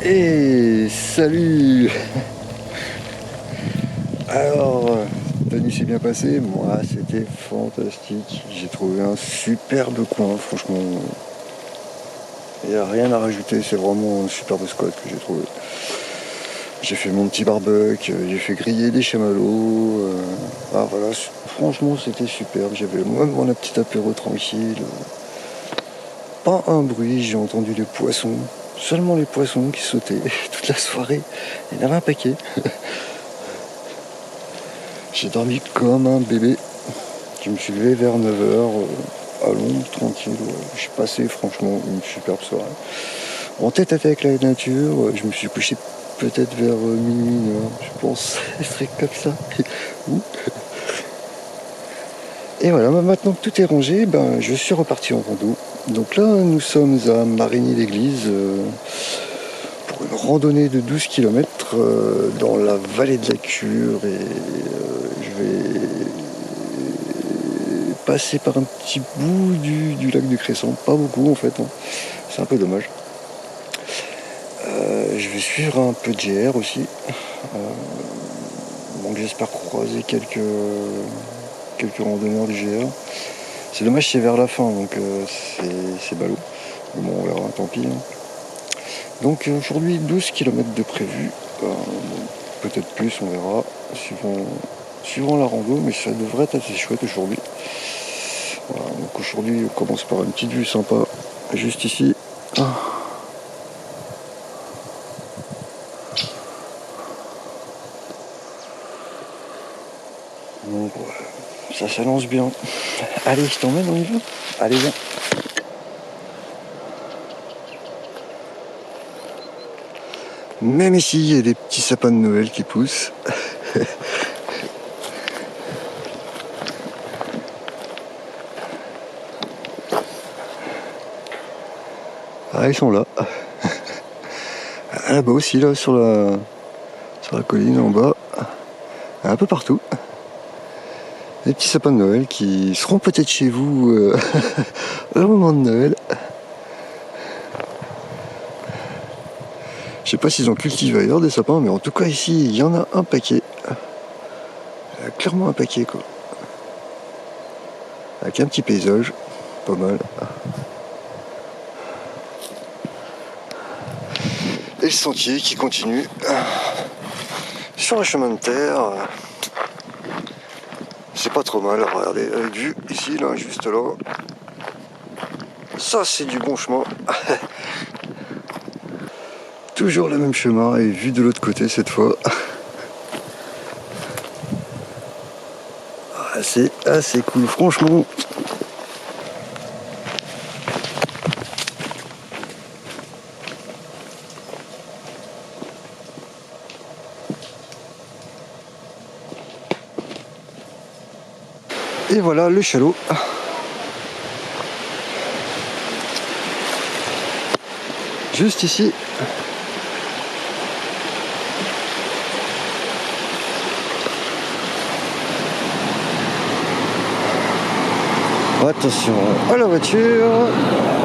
Et salut. Alors, ta nuit s'est bien passée? Moi, c'était fantastique. J'ai trouvé un superbe coin, franchement. Il n'y a rien à rajouter, c'est vraiment un superbe spot que j'ai trouvé. J'ai fait mon petit barbecue, j'ai fait griller des chamallows. Voilà, franchement, c'était superbe. J'avais moi mon petit apéro tranquille. Pas un bruit, j'ai entendu les poissons. Seulement les poissons qui sautaient toute la soirée. Il y en avait un paquet. J'ai dormi comme un bébé. Je me suis levé vers 9h à l'ombre, tranquille. Ouais. J'ai passé franchement une superbe soirée. En tête à tête avec la nature, je me suis couché peut-être vers minuit, 1h, je pense. Un truc comme ça. Et voilà, maintenant que tout est rangé, je suis reparti en rando. Donc là, nous sommes à Marigny-l'Église pour une randonnée de 12 km dans la vallée de la Cure. Et je vais passer par un petit bout du lac du Crescent. Pas beaucoup en fait, hein. C'est un peu dommage. Je vais suivre un peu de GR aussi. Donc j'espère croiser quelques randonneurs du GR. C'est dommage, c'est vers la fin, donc c'est ballot. Mais bon, on verra, tant pis. Hein. Donc aujourd'hui, 12 km de prévu. Peut-être plus, on verra, suivant la rando, mais ça devrait être assez chouette aujourd'hui. Voilà, donc aujourd'hui, on commence par une petite vue sympa, juste ici. Donc ça s'annonce bien. Allez, je t'emmène, on y va. Allez, viens. Même ici, il y a des petits sapins de Noël qui poussent. Ah, ils sont là. Là-bas aussi, là, sur la colline en bas. Un peu partout. Des petits sapins de Noël qui seront peut-être chez vous au moment de Noël. Je sais pas s'ils ont cultivé ailleurs des sapins, mais en tout cas ici, il y en a un paquet. Clairement un paquet, quoi. Avec un petit paysage, pas mal. Et le sentier qui continue sur le chemin de terre. C'est pas trop mal, regardez, avec vue ici, là, juste là. Ça, c'est du bon chemin. Toujours le même chemin et vue de l'autre côté cette fois. C'est assez cool, franchement. Et voilà le chalot. Juste ici. Attention à la voiture.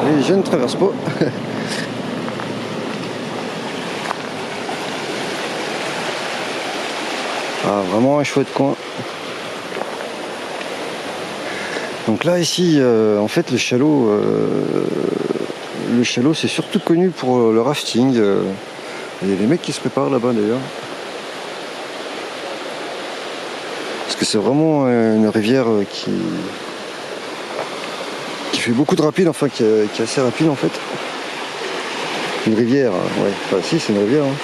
Et je ne traverse pas. Ah, vraiment un chouette coin. Donc là ici, en fait le chalot c'est surtout connu pour le rafting. Il y a des mecs qui se préparent là-bas d'ailleurs. Parce que c'est vraiment une rivière qui fait beaucoup de rapide, enfin qui est assez rapide en fait. Une rivière, ouais, enfin si c'est une rivière. Hein.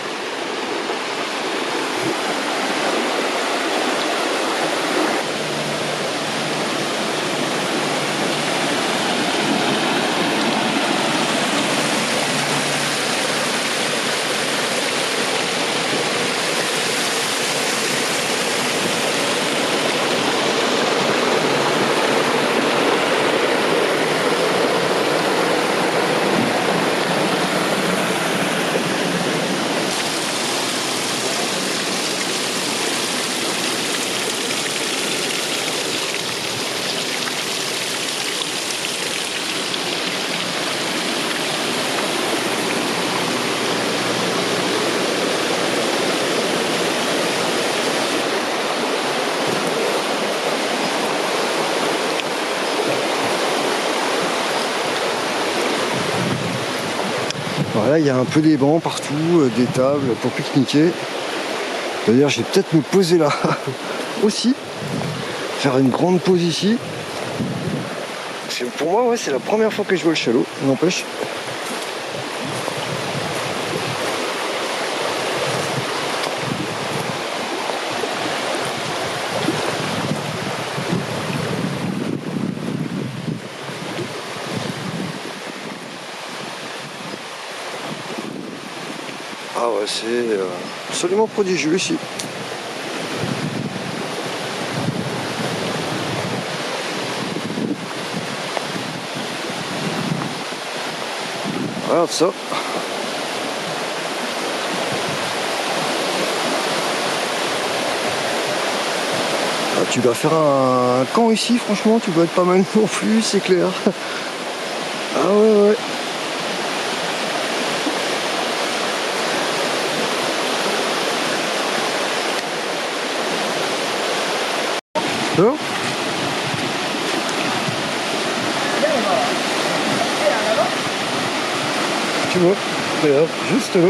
Là, il y a un peu des bancs partout, des tables pour pique-niquer. D'ailleurs, je vais peut-être me poser là aussi, faire une grande pause ici. Parce que pour moi, ouais, c'est la première fois que je vois le Chalot, n'empêche. Ah ouais, c'est absolument prodigieux ici. Regarde ça. Ah, tu dois faire un camp ici, franchement, tu dois être pas mal non plus, c'est clair. Ah ouais, ouais. Alors tu vois, regarde, juste là.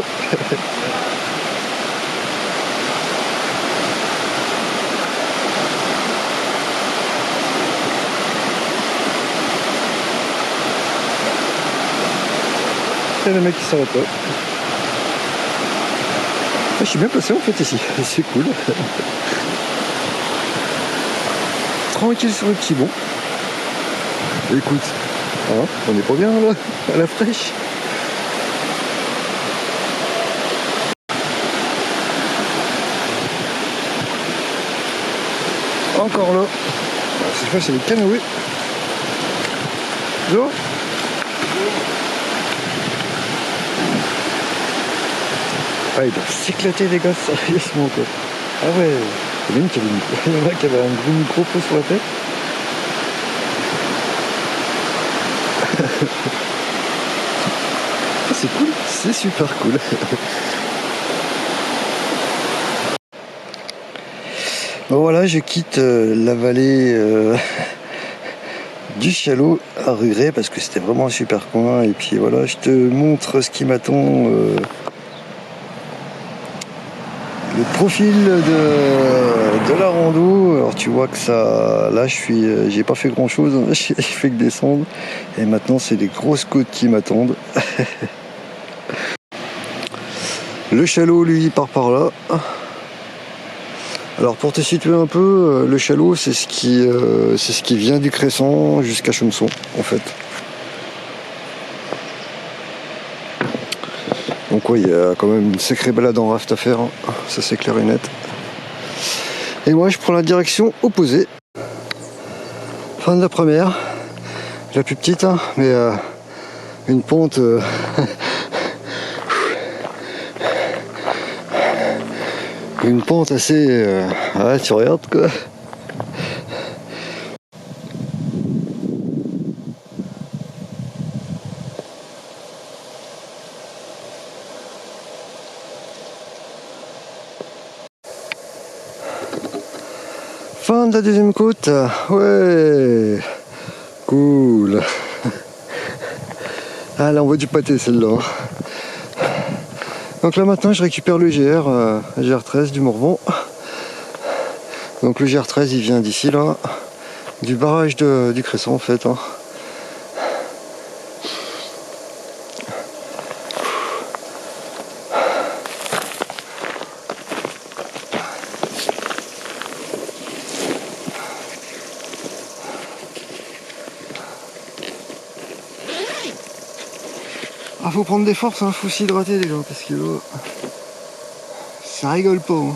Et le mec qui s'arrête là. Ah, je suis bien placé en fait ici, c'est cool. Tranquille sur le petit bon. Écoute, hein, on est pas bien là, à la fraîche. Encore là. Cette fois c'est les canoës. Zo. Ah, ils doivent s'éclater les gars, sérieusement quoi. Ah ouais, il y en a qui avait un gros micro sur la tête. Ah, c'est cool, c'est super cool. Bon voilà, je quitte la vallée du Chalot à Ruret parce que c'était vraiment un super coin. Et puis voilà, je te montre ce qui m'attend. Le profil de la rando. Alors tu vois que ça, là j'ai pas fait grand chose, hein. J'ai fait que descendre. Et maintenant c'est des grosses côtes qui m'attendent. Le Chalot lui part par là. Alors pour te situer un peu, le Chalot c'est ce qui vient du Cresson jusqu'à Chemson en fait. Donc ouais, il y a quand même une sacrée balade en raft à faire, hein. Ça c'est clair et net. Et moi je prends la direction opposée. Fin de la première, la plus petite, hein, mais une pente une pente assez ouais, tu regardes quoi. Fin de la deuxième côte, ouais, cool. Ah là on voit du pâté celle-là. Donc là maintenant je récupère le GR13 du Morvan. Donc le GR13 il vient d'ici là, du barrage du Cresson en fait, hein. Ah, faut prendre des forces, hein, faut s'hydrater les gars, parce que ça rigole pas, hein.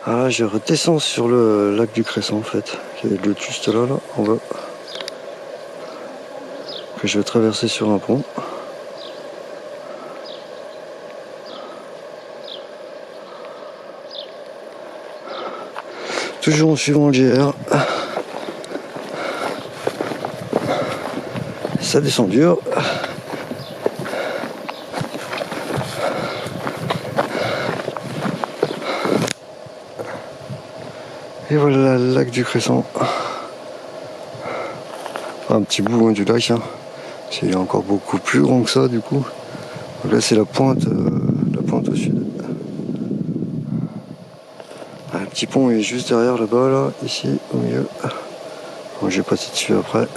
Ah là, je redescends sur le lac du Cresson en fait, qui est juste là, en bas. Que je vais traverser sur un pont. Toujours en suivant le GR. Ça descend dur. Et voilà le lac du Cresson. Un petit bout du lac. Hein. Il est encore beaucoup plus grand que ça du coup. Donc là c'est la pointe au sud. Le petit pont est juste derrière là-bas, là, ici, au milieu. Bon, je vais passer dessus après.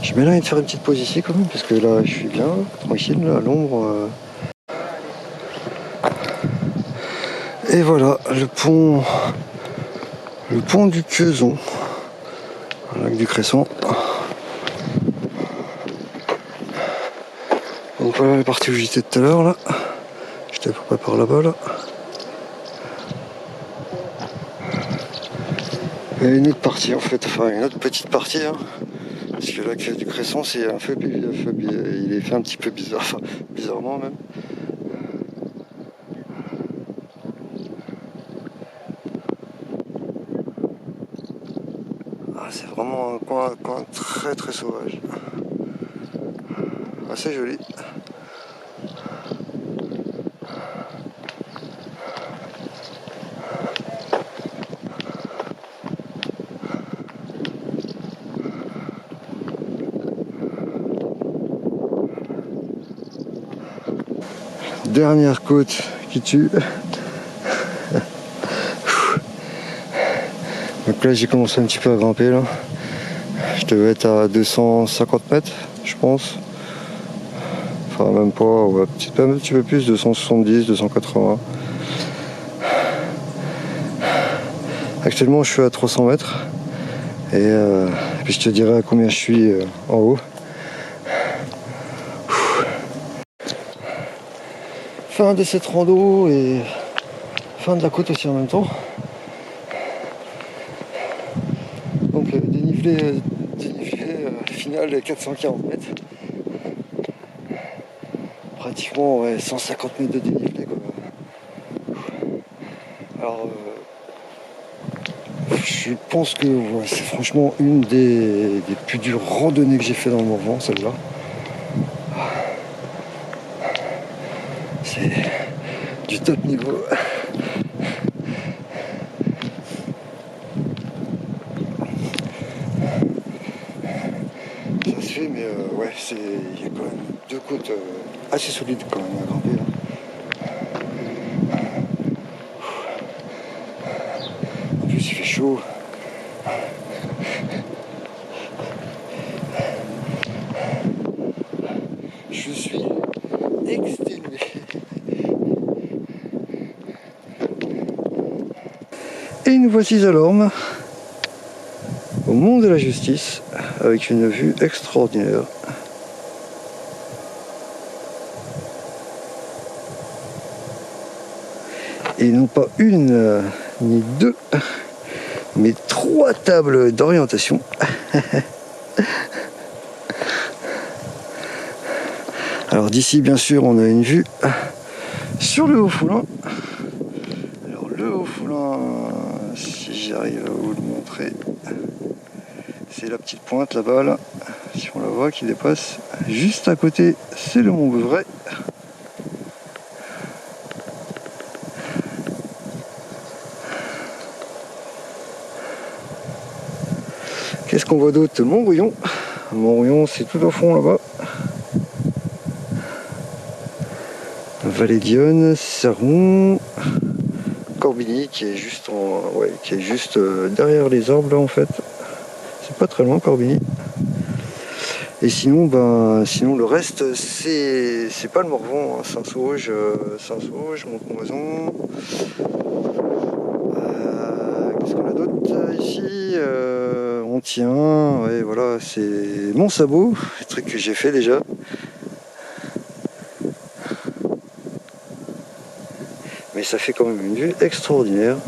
Je mets là de faire une petite pause ici quand même, parce que là je suis bien, tranquille, là, à l'ombre. Et voilà, le pont du Quezon, le lac du Cresson. Donc voilà la partie où j'étais tout à l'heure là. J'étais à peu près par là-bas là. Et une autre partie en fait, enfin une autre petite partie hein. Parce que le lac du Cresson c'est un peu il est fait un petit peu bizarre, enfin bizarrement même. Ah, c'est vraiment un coin très très sauvage. Assez joli. Dernière côte qui tue. Donc là j'ai commencé un petit peu à grimper là. Je devais être à 250 mètres je pense. Enfin même pas, ouais, un petit peu plus, 270, 280. Actuellement je suis à 300 mètres. Et puis je te dirai à combien je suis en haut. Fin de cette rando et fin de la côte aussi en même temps. Donc dénivelé final 440 mètres. Pratiquement ouais, 150 mètres de dénivelé quoi. Alors je pense que ouais, c'est franchement une des plus dures randonnées que j'ai fait dans le Morvan, celle-là. C'est du top niveau. Ça se fait, mais ouais, il y a quand même deux côtes assez solides quand même à grimper là. En plus il fait chaud. Je suis exténué. Et nous voici à l'Orme, au Mont de la Justice, avec une vue extraordinaire. Et non pas une, ni deux, mais 3 tables d'orientation. Alors d'ici, bien sûr, on a une vue sur le Haut-Foulin. Alors le Haut-Foulin, si j'arrive à vous le montrer, c'est la petite pointe là-bas, là, si on la voit, qui dépasse. Juste à côté, c'est le Mont Beuvray. Qu'est-ce qu'on voit d'autre? Montrouillon. Montrouillon, c'est tout au fond là-bas. Vallée d'Yonne, Sermon, Corbigny qui est juste derrière les arbres là en fait. C'est pas très loin Corbigny. Et sinon, sinon le reste c'est pas le Morvan, hein. Saint-Sauge, Montmoison. Qu'est-ce qu'on a d'autre ici? On tient, ouais voilà, c'est Mont-Sabot, le truc que j'ai fait déjà. Mais ça fait quand même une vue extraordinaire.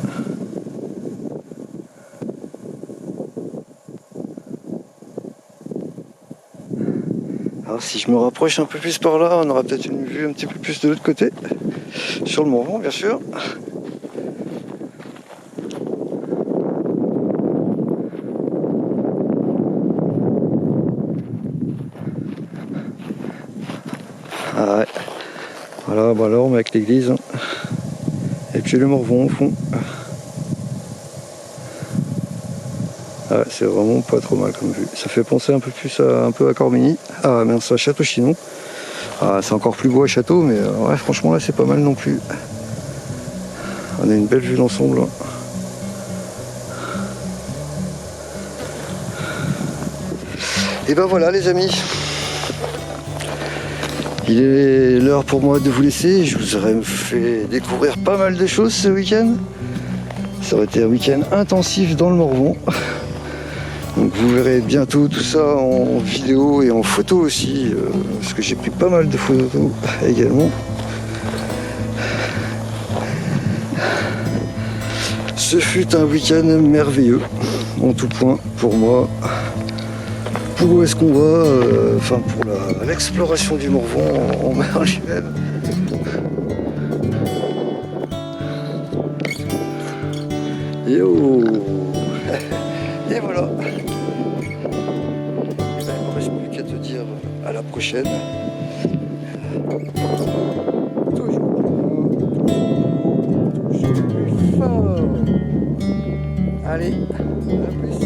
Alors si je me rapproche un peu plus par là, on aura peut-être une vue un petit peu plus de l'autre côté. Sur le Morvan bien sûr. Ah ouais. Voilà, bah là on met avec l'église. Et puis le Morvan au fond. Ah, c'est vraiment pas trop mal comme vue. Ça fait penser un peu plus à Corbigny. Ah mince, à Château-Chinon. Ah, c'est encore plus beau à Château, mais ouais, franchement là c'est pas mal non plus. On a une belle vue d'ensemble. Et ben voilà les amis. Il est l'heure pour moi de vous laisser. Je vous aurais fait découvrir pas mal de choses ce week-end. Ça aurait été un week-end intensif dans le Morvan. Donc vous verrez bientôt tout ça en vidéo et en photo aussi, parce que j'ai pris pas mal de photos également. Ce fut un week-end merveilleux, en tout point pour moi. Pour où est-ce qu'on va, enfin pour l'exploration du Morvan en mer lui-même. Yo. Et voilà. Il ne me reste plus qu'à te dire à la prochaine. Toujours plus fort. Allez, à plus.